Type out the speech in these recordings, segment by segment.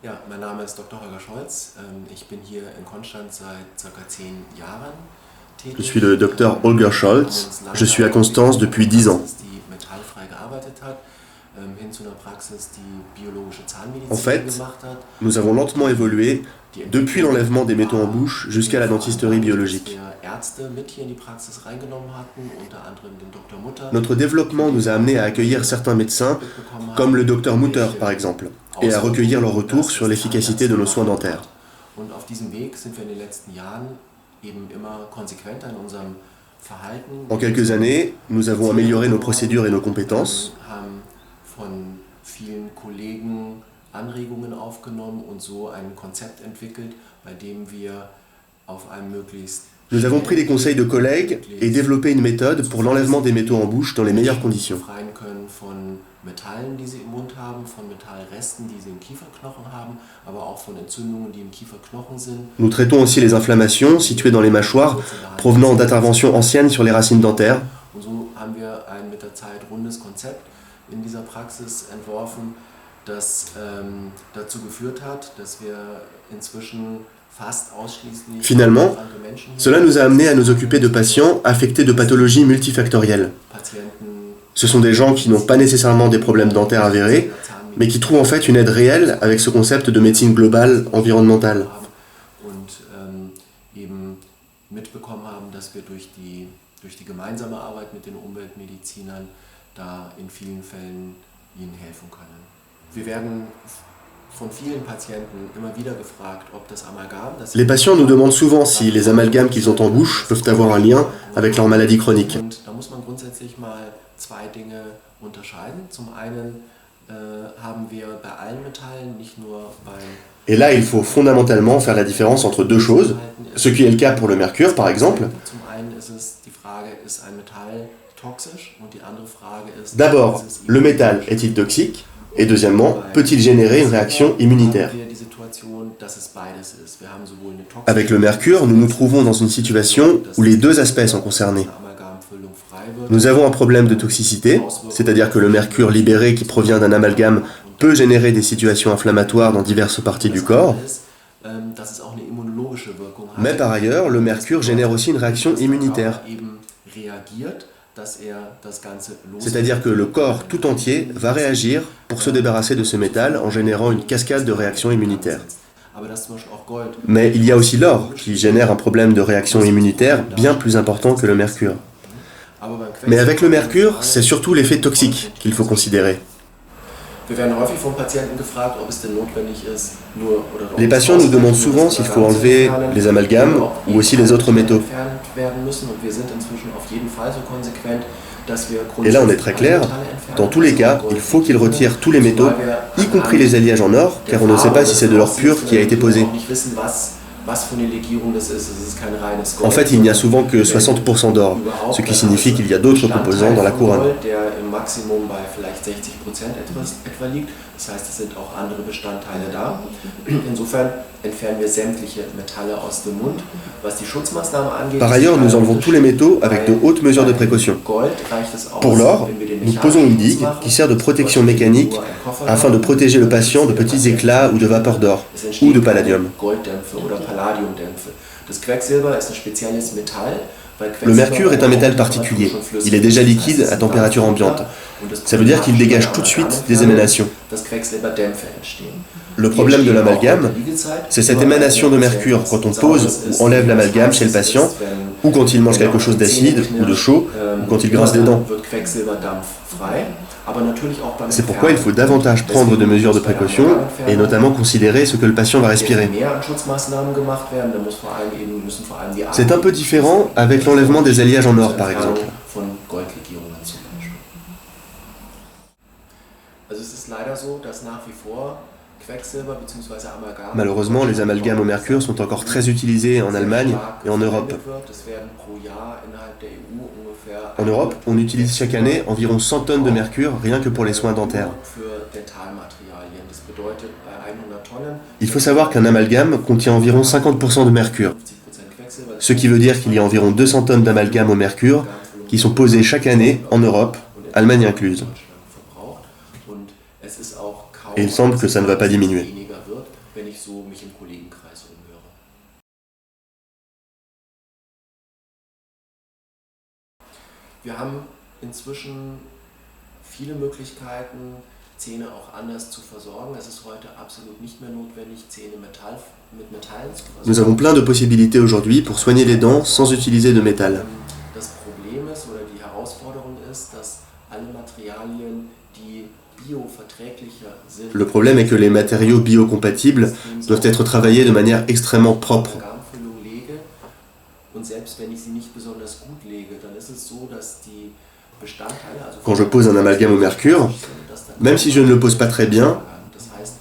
Ja, mein Name ist Dr. Holger Scholz. Ich bin hier in Konstanz seit ca. 10 Jahren Je tätig. suis le docteur Holger Scholz. Je suis à Constance depuis 10 ans. Die metallfrei gearbeitet hat, hin zu einer Praxis, die biologische En Zahnmedizin fait, gemacht hat. nous avons lentement évolué depuis l'enlèvement des métaux en bouche jusqu'à la dentisterie biologique. Wir Ärzte mit hier in die Praxis reingenommen hatten, unter anderem den Dr. Mutter. Notre développement nous a amené à accueillir certains médecins, comme le docteur Mutter par exemple, et à recueillir leur retour sur l'efficacité de nos soins dentaires. Und auf diesem Weg sind wir in den letzten Jahren eben immer konsequenter in unserem Verhalten. En quelques années, nous avons amélioré nos procédures et nos compétences. Haben von vielen Kollegen Anregungen aufgenommen und so ein Konzept entwickelt, bei dem wir auf einem möglichst Nous avons pris les conseils de collègues et développé une méthode pour l'enlèvement des métaux en bouche dans les meilleures conditions. befreien können von Metallen, die sie im Mund haben, von Metallresten, die sie im Kieferknochen haben, aber auch von Entzündungen, die im Kieferknochen sind. Nous traitons aussi les inflammations situées dans les mâchoires provenant d'interventions anciennes sur les racines dentaires. Und so haben wir ein mit der Zeit rundes Konzept in dieser Praxis entworfen, das dazu geführt hat, dass wir inzwischen fast ausschließlich Finalement, kranke Menschen Cela nous a amené à nous occuper de patients affectés de pathologies multifactorielles. Patienten Ce sont des gens qui n'ont pas nécessairement des problèmes dentaires avérés, mais qui trouvent en fait une aide réelle avec ce concept de médecine globale environnementale. haben und eben mitbekommen haben, dass wir durch die gemeinsame Arbeit mit den Umweltmedizinern da in vielen Fällen ihnen helfen können. Wir werden von vielen Patienten immer wieder gefragt, ob das Amalgam, das Les patients nous demandent souvent si les amalgames qu'ils ont en bouche peuvent avoir un lien avec leur maladie chronique. Und da muss man grundsätzlich mal zwei Dinge unterscheiden. Zum einen haben wir bei allen Metallen, nicht nur beim Et là, il faut fondamentalement faire la différence entre deux choses, ce qui est le cas pour le mercure par exemple. Zum einen ist es die Frage, ist ein Metall toxisch? Und die andere Frage ist, D'abord, ist es le métal est-il toxique? Et deuxièmement, peut-il générer une réaction immunitaire? Haben wir die Situation, dass es beides ist. Wir haben sowohl eine toxische Avec le mercure, nous nous trouvons dans une situation où les deux aspects sont concernés. Amalgamfüllung frei wird. Nous avons un problème de toxicité, c'est-à-dire que le mercure libéré qui provient d'un amalgame peut générer des situations inflammatoires dans diverses parties du corps, Dass es auch eine immunologische Wirkung hat. mais par ailleurs, le mercure génère aussi une réaction immunitaire, Eben reagiert, dass das Ganze c'est-à-dire que le corps tout entier va réagir pour se débarrasser de ce métal en générant une cascade de réactions immunitaires. Aber das zum Beispiel auch Gold. Mais il y a aussi l'or qui génère un problème de réaction immunitaire bien plus important que le mercure. Aber beim Mais avec le mercure, c'est surtout l'effet toxique qu'il faut considérer. Wir werden häufig von Patienten gefragt, ob es denn notwendig ist, nur oder Les patients nous demandent souvent s'il faut enlever les amalgames ou aussi les autres métaux. entfernt werden müssen und wir sind inzwischen auf jeden Fall so konsequent, dass wir Et là, on est très clair, dans tous les cas, il faut qu'ils retirent tous les métaux, y compris les alliages en or, car on ne sait pas si c'est de l'or pur qui a été posé. Was für eine Legierung das ist. Es ist kein reines Gold. En fait, il n'y a souvent que 60% d'or, ce qui signifie qu'il y a d'autres composants dans la couronne. Gold, der im Maximum bei vielleicht 60% etwa liegt. Das heißt, es sind auch andere Bestandteile da. Insofern entfernen wir sämtliche Metalle aus dem Mund. Was die Schutzmaßnahme angeht, Par ailleurs, nous enlevons tous les métaux avec de hautes mesures de précaution. Gold reicht es aus, Pour l'or, wenn wir den nous posons une digue machen, qui sert de protection mécanique afin de protéger le patient de petits éclats ou de vapeur d'or Es entstehen ou de palladium. Golddämpfe oder Palladiumdämpfe. Das Quecksilber ist ein spezielles Metall. weil Le Quecksilber mercure est un métal particulier. Il est déjà liquide à température ambiante. Ça veut dire qu'il dégage tout de suite des émanations. dass Quecksilberdämpfe entstehen. Le problème de l'amalgame, c'est cette émanation de mercure quand on pose ou enlève l'amalgame chez le patient, ou quand il mange quelque chose d'acide ou de chaud, ou quand il grince des dents. C'est pourquoi il faut davantage prendre de mesures de précaution, et notamment considérer ce que le patient va respirer. C'est un peu différent avec l'enlèvement des alliages en or, par exemple. Malheureusement, les amalgames au mercure sont encore très utilisés en Allemagne et en Europe. En Europe, on utilise chaque année environ 100 tonnes de mercure rien que pour les soins dentaires. Il faut savoir qu'un amalgame contient environ 50% de mercure, ce qui veut dire qu'il y a environ 200 tonnes d'amalgame au mercure qui sont posées chaque année en Europe, Allemagne incluse. Et il semble que ça ne va pas diminuer. wenn ich so mich im Kollegenkreis umhöre. Wir haben inzwischen viele Möglichkeiten, Zähne auch anders zu versorgen. Es ist heute absolut nicht mehr notwendig, Zähne mit Metallen zu versorgen. Nous avons plein de possibilités aujourd'hui pour soigner les dents sans utiliser de métal. Das Problem ist oder die Herausforderung ist, dass alle Materialien, die bioverträglicher sind, Le problème est que les matériaux biocompatibles doivent être travaillés de manière extrêmement propre. Amalgamfüllung lege und selbst wenn ich sie nicht besonders gut lege, dann ist es so, dass die Bestandteile, also Quand je pose un amalgame au mercure, même si je ne le pose pas très bien,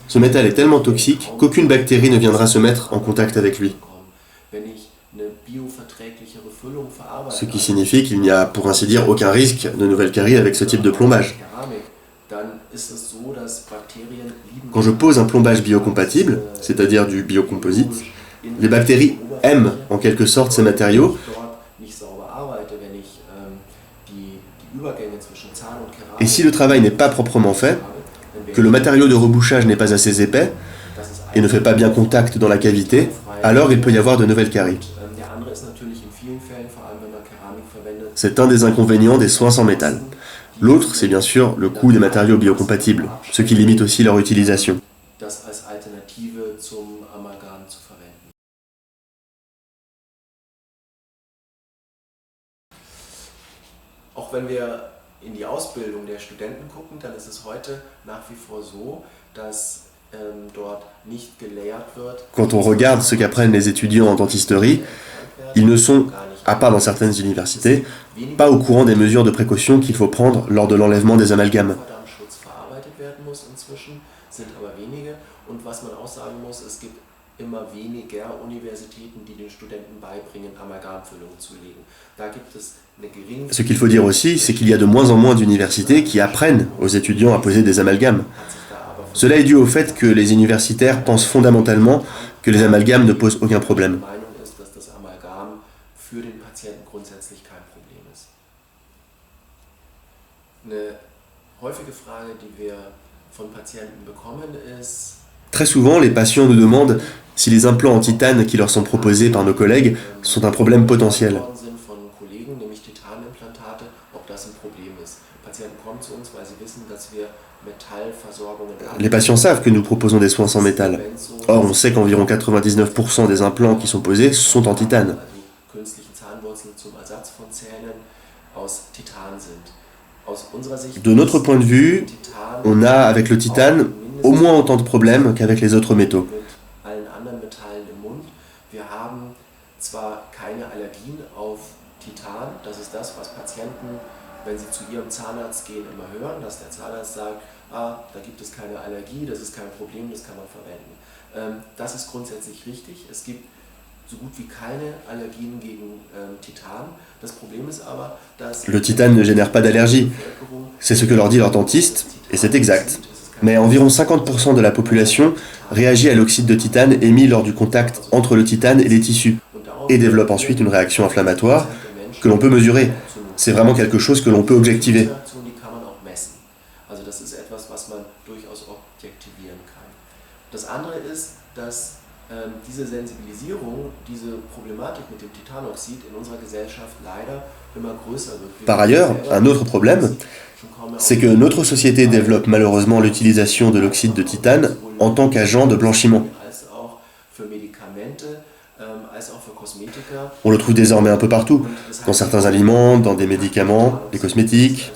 ce métal est tellement toxique qu'aucune bactérie ne viendra se mettre en contact avec lui. Ce qui signifie qu'il n'y a, pour ainsi dire, aucun risque de nouvelles caries avec ce type de plombage. Quand je pose un plombage biocompatible, c'est-à-dire du biocomposite, les bactéries aiment en quelque sorte ces matériaux. Et si le travail n'est pas proprement fait, que le matériau de rebouchage n'est pas assez épais et ne fait pas bien contact dans la cavité, alors il peut y avoir de nouvelles caries. C'est un des inconvénients des soins sans métal. L'autre, c'est bien sûr le coût des matériaux biocompatibles, ce qui limite aussi leur utilisation. Auch wenn wir in die Ausbildung der Studenten gucken, dann ist es heute nach wie vor so, dass dort nicht gelehrt wird. Quand on regarde ce qu'apprennent les étudiants en dentisterie, ils ne sont, à part dans certaines universités, pas au courant des mesures de précaution qu'il faut prendre lors de l'enlèvement des amalgames. Immer weniger Universitäten, die den Studenten beibringen, Amalgamfüllungen zu legen. Da gibt es eine geringe... Ce qu'il faut dire aussi, c'est qu'il y a de moins en moins d'universités qui apprennent aux étudiants à poser des amalgames. Cela est dû au fait que les universitaires pensent fondamentalement que les amalgames ne posent aucun problème. Eine häufige Frage, die wir von Patienten bekommen, ist... Très souvent, les patients nous demandent si les implants en titane qui leur sont proposés par nos collègues sont un problème potentiel. Les patients savent que nous proposons des soins sans métal. Or, on sait qu'environ 99% des implants qui sont posés sont en titane. De notre point de vue, on a avec le titane au moins autant de problèmes qu'avec les autres métaux. Wir haben zwar keine Allergien auf Titan, das ist das, was Patienten, wenn sie zu ihrem Zahnarzt gehen, immer hören, dass der Zahnarzt sagt, da gibt es keine Allergie, das ist kein Problem, das kann man verwenden. Das ist grundsätzlich richtig. Es gibt so gut wie keine Allergien gegen Titan. Das Problem ist aber, dass... Le titane ne génère pas d'allergie. C'est ce que leur dit leur dentiste, et c'est exact. Mais environ 50% de la population réagit à l'oxyde de titane émis lors du contact entre le titane et les tissus, et développe ensuite une réaction inflammatoire que l'on peut mesurer. C'est vraiment quelque chose que l'on peut objectiver. Das andere ist, dass diese Sensibilisierung, diese Problematik mit dem Titanoxid in unserer Gesellschaft leider immer größer wird. Par ailleurs, un autre problème, c'est que notre société développe malheureusement l'utilisation de l'oxyde de titane en tant qu'agent de blanchiment. On le trouve désormais un peu partout, dans certains aliments, dans des médicaments, des cosmétiques.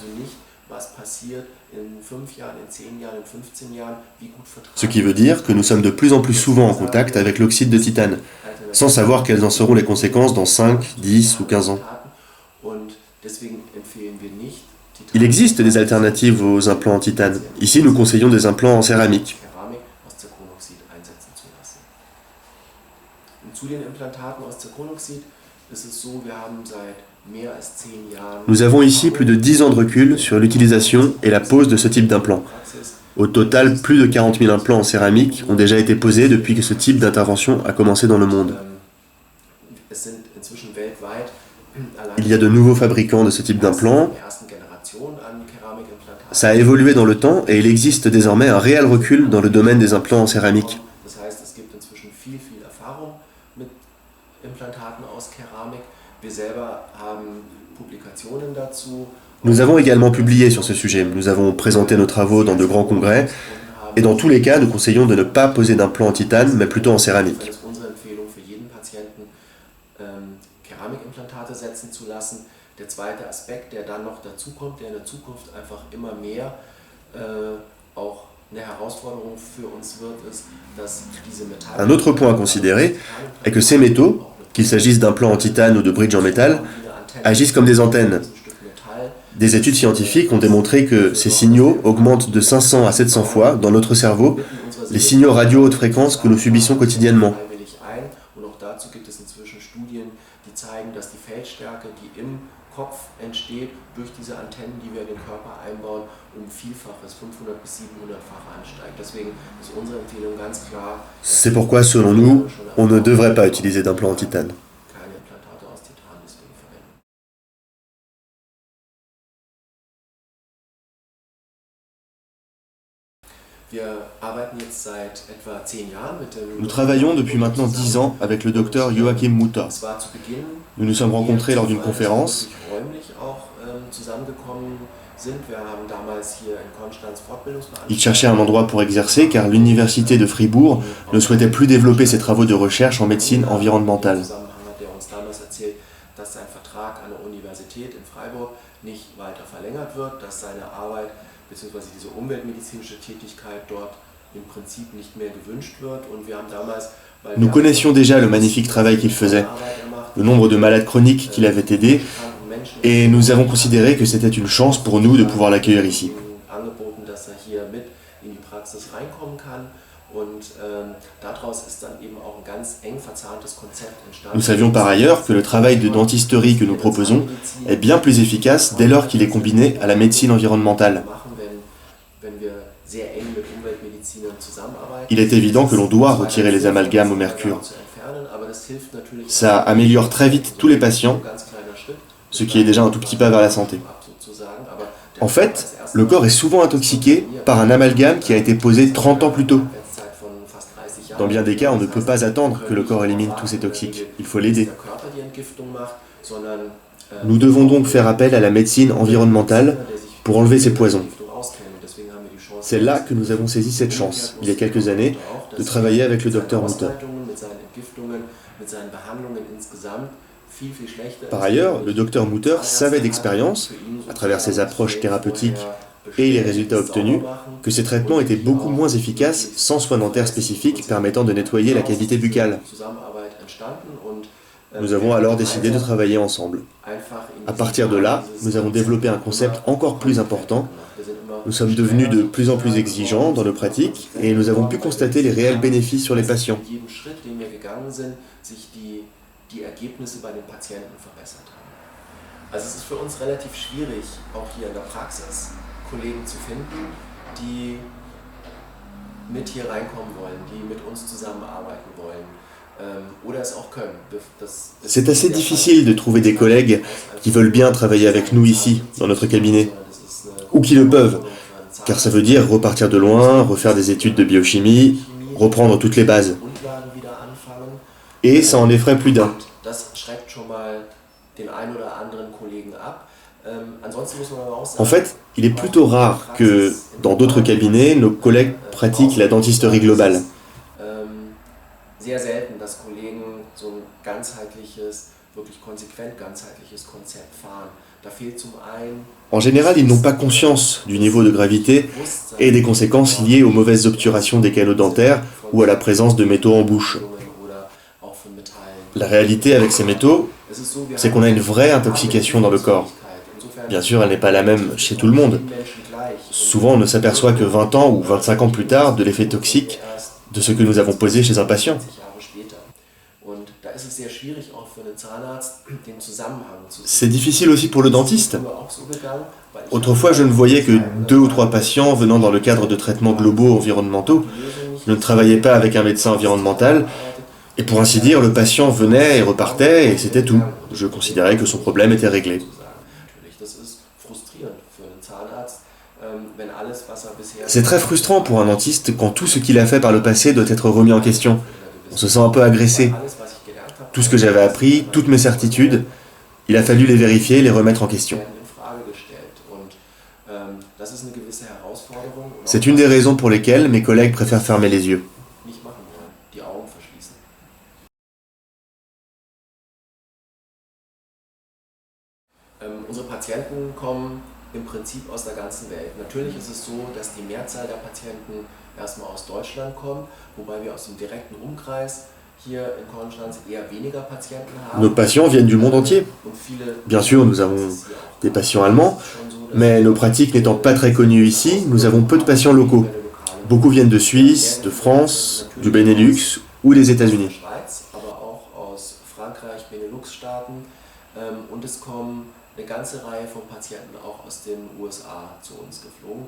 Ce qui veut dire que nous sommes de plus en plus souvent en contact avec l'oxyde de titane, sans savoir quelles en seront les conséquences dans 5, 10 ou 15 ans. Il existe des alternatives aux implants en titane. Ici, nous conseillons des implants en céramique. Nous avons ici plus de 10 ans de recul sur l'utilisation et la pose de ce type d'implant. Au total, plus de 40 000 implants en céramique ont déjà été posés depuis que ce type d'intervention a commencé dans le monde. Il y a de nouveaux fabricants de ce type d'implants. Ça a évolué dans le temps et il existe désormais un réel recul dans le domaine des implants en céramique. Nous avons également publié sur ce sujet. Nous avons présenté nos travaux dans de grands congrès. Et dans tous les cas, nous conseillons de ne pas poser d'implant en titane, mais plutôt en céramique. Un autre point à considérer est que ces métaux, qu'il s'agisse d'implants en titane ou de bridges en métal, agissent comme des antennes. Des études scientifiques ont démontré que ces signaux augmentent de 500 à 700 fois dans notre cerveau les signaux radio haute fréquence que nous subissons quotidiennement. C'est pourquoi, selon nous, on ne devrait pas utiliser d'implants en titane. Nous travaillons depuis maintenant 10 ans avec le docteur Joachim Mutter. Nous nous sommes rencontrés lors d'une conférence. Il cherchait un endroit pour exercer car l'université de Fribourg ne souhaitait plus développer ses travaux de recherche en médecine environnementale. Nous connaissions déjà le magnifique travail qu'il faisait, le nombre de malades chroniques qu'il avait aidés, et nous avons considéré que c'était une chance pour nous de pouvoir l'accueillir ici. Nous savions par ailleurs que le travail de dentisterie que nous proposons est bien plus efficace dès lors qu'il est combiné à la médecine environnementale. Il est évident que l'on doit retirer les amalgames au mercure. Ça améliore très vite tous les patients, ce qui est déjà un tout petit pas vers la santé. En fait, le corps est souvent intoxiqué par un amalgame qui a été posé 30 ans plus tôt. Dans bien des cas, on ne peut pas attendre que le corps élimine tous ces toxiques. Il faut l'aider. Nous devons donc faire appel à la médecine environnementale pour enlever ces poisons. C'est là que nous avons saisi cette chance, il y a quelques années, de travailler avec le docteur Mutter. Par ailleurs, le docteur Mutter savait d'expérience, à travers ses approches thérapeutiques et les résultats obtenus, que ces traitements étaient beaucoup moins efficaces sans soins dentaires spécifiques permettant de nettoyer la cavité buccale. Nous avons alors décidé de travailler ensemble. À partir de là, nous avons développé un concept encore plus important. Nous sommes devenus de plus en plus exigeants dans nos pratiques et nous avons pu constater les réels bénéfices sur les patients. C'est assez difficile de trouver des collègues qui veulent bien travailler avec nous ici, dans notre cabinet, ou qui le peuvent, car ça veut dire repartir de loin, refaire des études de biochimie, reprendre toutes les bases. Et ça en effraie plus d'un. En fait, il est plutôt rare que, dans d'autres cabinets, nos collègues pratiquent la dentisterie globale. En général, ils n'ont pas conscience du niveau de gravité et des conséquences liées aux mauvaises obturations des canaux dentaires ou à la présence de métaux en bouche. La réalité avec ces métaux, c'est qu'on a une vraie intoxication dans le corps. Bien sûr, elle n'est pas la même chez tout le monde. Souvent, on ne s'aperçoit que 20 ans ou 25 ans plus tard de l'effet toxique de ce que nous avons posé chez un patient. C'est difficile aussi pour le dentiste. Autrefois, je ne voyais que 2 ou 3 patients venant dans le cadre de traitements globaux environnementaux. Je ne travaillais pas avec un médecin environnemental. Et pour ainsi dire, le patient venait et repartait et c'était tout. Je considérais que son problème était réglé. C'est très frustrant pour un dentiste quand tout ce qu'il a fait par le passé doit être remis en question. On se sent un peu agressé. Tout ce que j'avais appris, toutes mes certitudes, Il a fallu les vérifier et les remettre en question. C'est une des raisons pour lesquelles mes collègues préfèrent fermer les yeux. Unsere Patienten kommen im Prinzip aus der ganzen Welt. Natürlich ist es so, dass die Mehrzahl der Patienten erstmal aus Deutschland kommen, wobei wir aus dem direkten Umkreis hier in Konstanz eher weniger Patienten haben. Nos patients viennent du monde entier. Bien sûr, nous avons des patients allemands, mais nos pratiques n'étant pas très connues ici, nous avons peu de patients locaux. Beaucoup viennent de Suisse, de France, du Benelux ou des États-Unis. Aber auch aus Frankreich, Benelux-Staaten und es kommen eine ganze Reihe von Patienten auch aus den USA zu uns geflogen.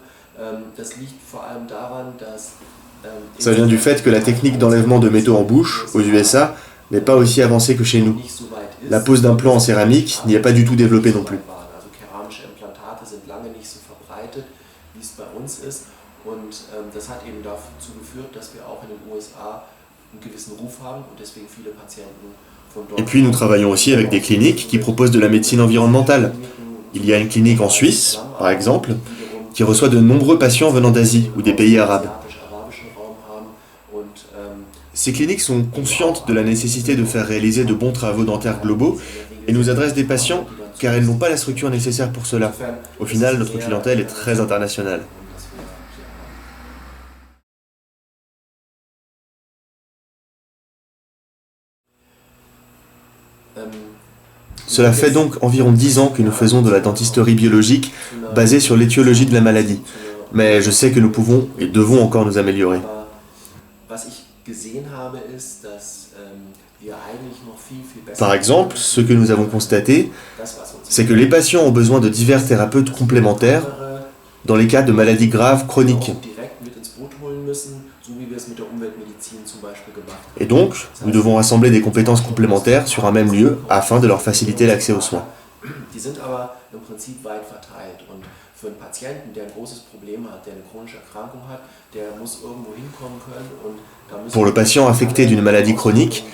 Das liegt vor allem daran, dass Ça vient du fait que la technique d'enlèvement de métaux en bouche, aux USA, n'est pas aussi avancée que chez nous. La pose d'implants en céramique n'y est pas du tout développée non plus. Also keramische Implantate sind lange nicht so verbreitet, wie es bei uns ist. Und das hat eben dazu geführt, dass wir auch in den USA einen gewissen Ruf haben und deswegen viele Patienten von dort. Et puis nous travaillons aussi avec des cliniques qui proposent de la médecine environnementale. Il y a une clinique en Suisse, par exemple, qui reçoit de nombreux patients venant d'Asie ou des pays arabes. Ces cliniques sont conscientes de la nécessité de faire réaliser de bons travaux dentaires globaux et nous adressent des patients car elles n'ont pas la structure nécessaire pour cela. Au final, notre clientèle est très internationale. Cela fait donc environ 10 ans que nous faisons de la dentisterie biologique basée sur l'étiologie de la maladie. Mais je sais que nous pouvons et devons encore nous améliorer. Par exemple, ce que nous avons constaté, c'est que les patients ont besoin de divers thérapeutes complémentaires dans les cas de maladies graves chroniques. Et donc, nous devons rassembler des compétences complémentaires sur un même lieu afin de leur faciliter l'accès aux soins. Pour le patient affecté d'une maladie chronique,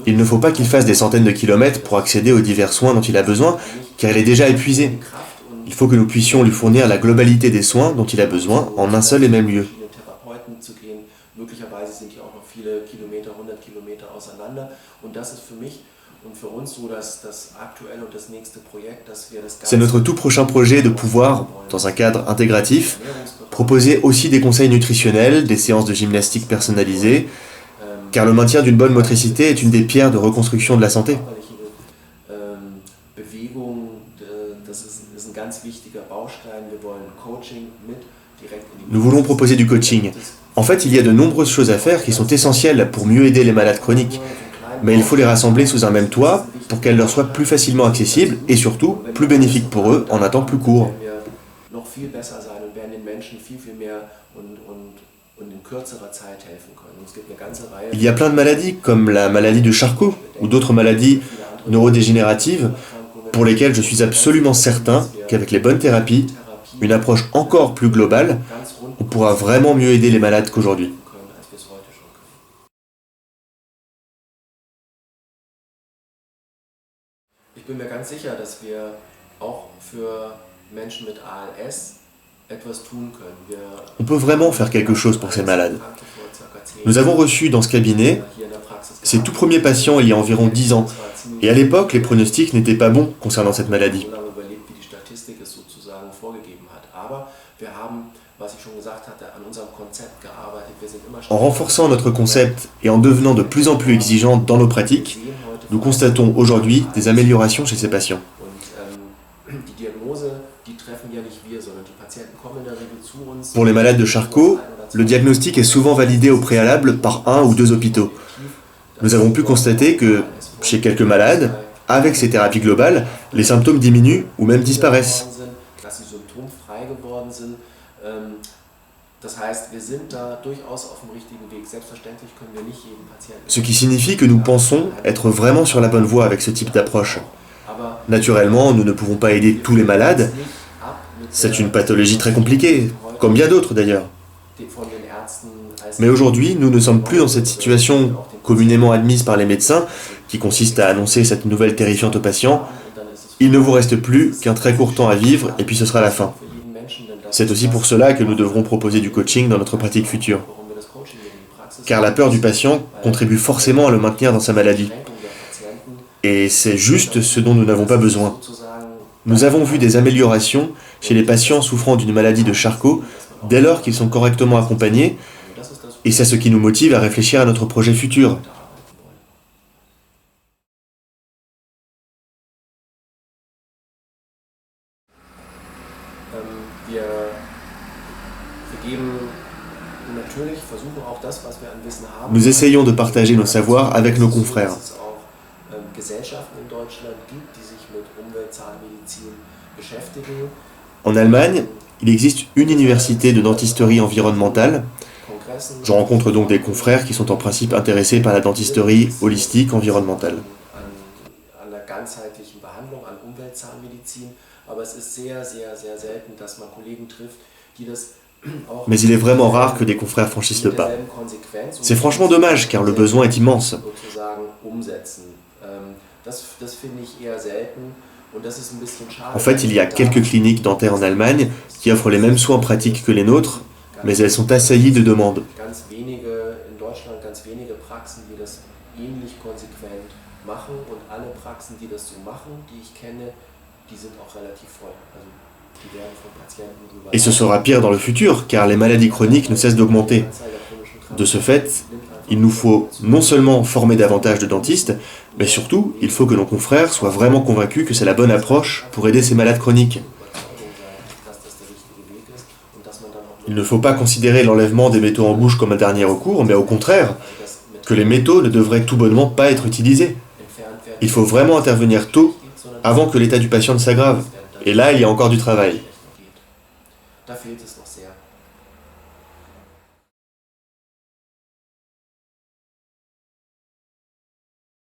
il ne faut pas qu'il fasse des centaines de kilomètres pour accéder aux divers soins dont il a besoin, car il est déjà épuisé. Il faut que nous puissions lui fournir la globalité des soins dont il a besoin en un seul et même lieu. C'est notre tout prochain projet de pouvoir, dans un cadre intégratif, proposer aussi des conseils nutritionnels, des séances de gymnastique personnalisées, car le maintien d'une bonne motricité est une des pierres de reconstruction de la santé. Nous voulons proposer du coaching. En fait, il y a de nombreuses choses à faire qui sont essentielles pour mieux aider les malades chroniques. Mais il faut les rassembler sous un même toit pour qu'elles leur soient plus facilement accessibles et surtout plus bénéfiques pour eux en un temps plus court. Il y a plein de maladies comme la maladie de Charcot ou d'autres maladies neurodégénératives pour lesquelles je suis absolument certain qu'avec les bonnes thérapies, une approche encore plus globale, on pourra vraiment mieux aider les malades qu'aujourd'hui. Ich bin mir ganz sicher, dass wir auch für Menschen mit ALS etwas tun können. On peut vraiment faire quelque chose pour ces malades. Nous avons reçu dans ce cabinet ces tout premiers patients il y a environ 10 ans. Et à l'époque, les pronostics n'étaient pas bons concernant cette maladie. En renforçant notre concept et en devenant de plus en plus exigeants dans nos pratiques, nous constatons aujourd'hui des améliorations chez ces patients. Pour les malades de Charcot, le diagnostic est souvent validé au préalable par un ou deux hôpitaux. Nous avons pu constater que, chez quelques malades, avec ces thérapies globales, les symptômes diminuent ou même disparaissent. Ce qui signifie que nous pensons être vraiment sur la bonne voie avec ce type d'approche. Naturellement, nous ne pouvons pas aider tous les malades. C'est une pathologie très compliquée, comme bien d'autres d'ailleurs. Mais aujourd'hui, nous ne sommes plus dans cette situation communément admise par les médecins, qui consiste à annoncer cette nouvelle terrifiante aux patients. il ne vous reste plus qu'un très court temps à vivre et puis ce sera la fin. C'est aussi pour cela que nous devrons proposer du coaching dans notre pratique future. Car la peur du patient contribue forcément à le maintenir dans sa maladie. Et c'est juste ce dont nous n'avons pas besoin. Nous avons vu des améliorations chez les patients souffrant d'une maladie de Charcot dès lors qu'ils sont correctement accompagnés, et c'est ce qui nous motive à réfléchir à notre projet futur. Nous essayons de partager nos savoirs avec nos confrères. En Allemagne, il existe une université de dentisterie environnementale. Je rencontre donc des confrères qui sont en principe intéressés par la dentisterie holistique environnementale. Mais il est vraiment rare que des confrères franchissent le pas. C'est franchement dommage car le besoin est immense. En fait, il y a quelques cliniques dentaires en Allemagne qui offrent les mêmes soins pratiques que les nôtres, mais elles sont assaillies de demandes. Et ce sera pire dans le futur, car les maladies chroniques ne cessent d'augmenter. De ce fait, il nous faut non seulement former davantage de dentistes, mais surtout, il faut que nos confrères soient vraiment convaincus que c'est la bonne approche pour aider ces malades chroniques. Il ne faut pas considérer l'enlèvement des métaux en bouche comme un dernier recours, mais au contraire, que les métaux ne devraient tout bonnement pas être utilisés. Il faut vraiment intervenir tôt, avant que l'état du patient ne s'aggrave. Et là, il y a encore du travail.